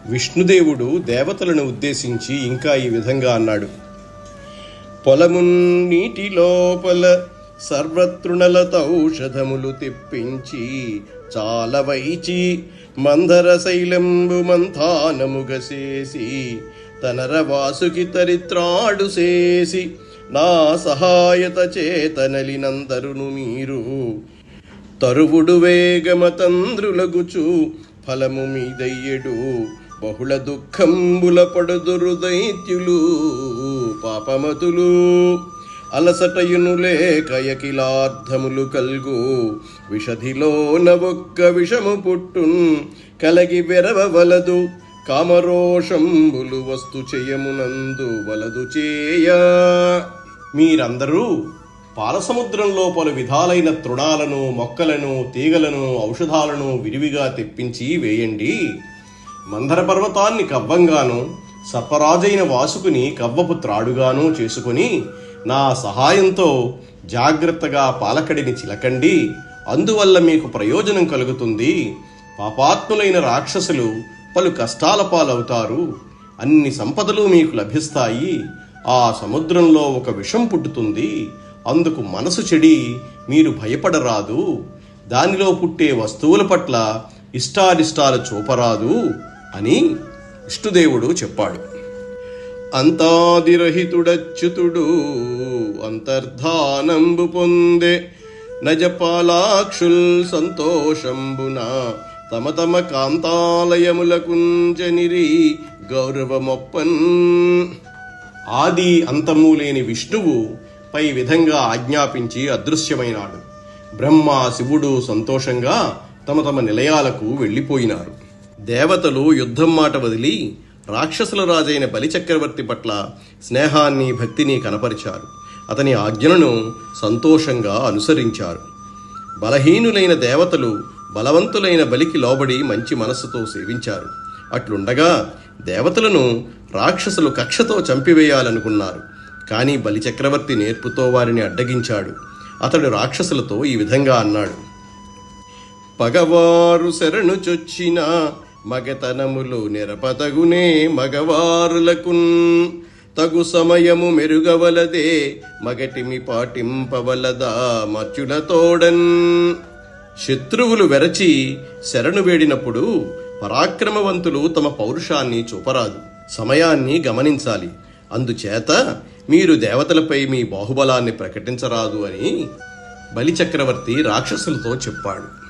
విష్ణుదేవుడు దేవతలను ఉద్దేశించి ఇంకా ఈ విధంగా అన్నాడు. పొలమున్నీటి లోపల సర్వతృణలతౌషధములు తెప్పించి చాలవైచి మందర శైలంబు మంథానముగసేసి తనర వాసుకి తరిత్రాడు చేసి నా సహాయత చేతనలినందరును మీరు తరువుడు వేగమతంద్రులగుచు ఫలము మీదయ్యడు బహుళ దుఃఖంబుల పడుదురు దైత్యులు పాపమతులు అలసటయును లేకయకిలార్థములు కల్గు విషధిలోన ఒక్క విషము పుట్టున్ కలగి వెరవవలదు కామరోషంబులు వస్తు చేయమునందు వలదు చేయ. మీరందరూ పాలసముద్రంలో పలు విధాలైన తృణాలను, మొక్కలను, తీగలను, ఔషధాలను విరివిగా తెప్పించి వేయండి. మందర పర్వతాన్ని కవ్వంగాను, సర్పరాజైన వాసుకుని కవ్వపు త్రాడుగాను చేసుకుని నా సహాయంతో జాగ్రత్తగా పాలకడిని చిలకండి. అందువల్ల మీకు ప్రయోజనం కలుగుతుంది. పాపాత్ములైన రాక్షసులు పలు కష్టాల పాలవుతారు. అన్ని సంపదలు మీకు లభిస్తాయి. ఆ సముద్రంలో ఒక విషం పుట్టుతుంది. అందుకు మనసు చెడి మీరు భయపడరాదు. దానిలో పుట్టే వస్తువుల పట్ల ఇష్టానిష్టాలు చూపరాదు అని విష్ణుదేవుడు చెప్పాడు. అంతాదిరహితుడచ్యుతుడు అంతర్ధానంబు పొందే నజపాలాక్షుల్ సంతోషంబున తమ తమ కాంతాలయములకుంజనిరి గౌరవమొప్పన్. ఆది అంతము లేని విష్ణువు పై విధంగా ఆజ్ఞాపించి అదృశ్యమైనాడు. బ్రహ్మ, శివుడు సంతోషంగా తమ తమ నిలయాలకు వెళ్ళిపోయినారు. దేవతలు యుద్ధం మాట వదిలి రాక్షసుల రాజైన బలిచక్రవర్తి పట్ల స్నేహాన్ని, భక్తిని కనపరిచారు. అతని ఆజ్ఞలను సంతోషంగా అనుసరించారు. బలహీనులైన దేవతలు బలవంతులైన బలికి లోబడి మంచి మనస్సుతో సేవించారు. అట్లుండగా దేవతలను రాక్షసులు కక్షతో చంపివేయాలనుకున్నారు. కానీ బలిచక్రవర్తి నేర్పుతో వారిని అడ్డగించాడు. అతడు రాక్షసులతో ఈ విధంగా అన్నాడు. పగవారు శరణు చొచ్చిన మగతనములు నిరపతగునే మగవారులకున్ తగు సమయము మెరుగవలదే మగటిమి పాటింపవలదా మర్చులతోడన్. శత్రువులు వెరచి శరణు వేడినప్పుడు పరాక్రమవంతులు తమ పౌరుషాన్ని చూపరాదు, సమయాన్ని గమనించాలి. అందుచేత మీరు దేవతలపై మీ బాహుబలాన్ని ప్రకటించరాదు అని బలిచక్రవర్తి రాక్షసులతో చెప్పాడు.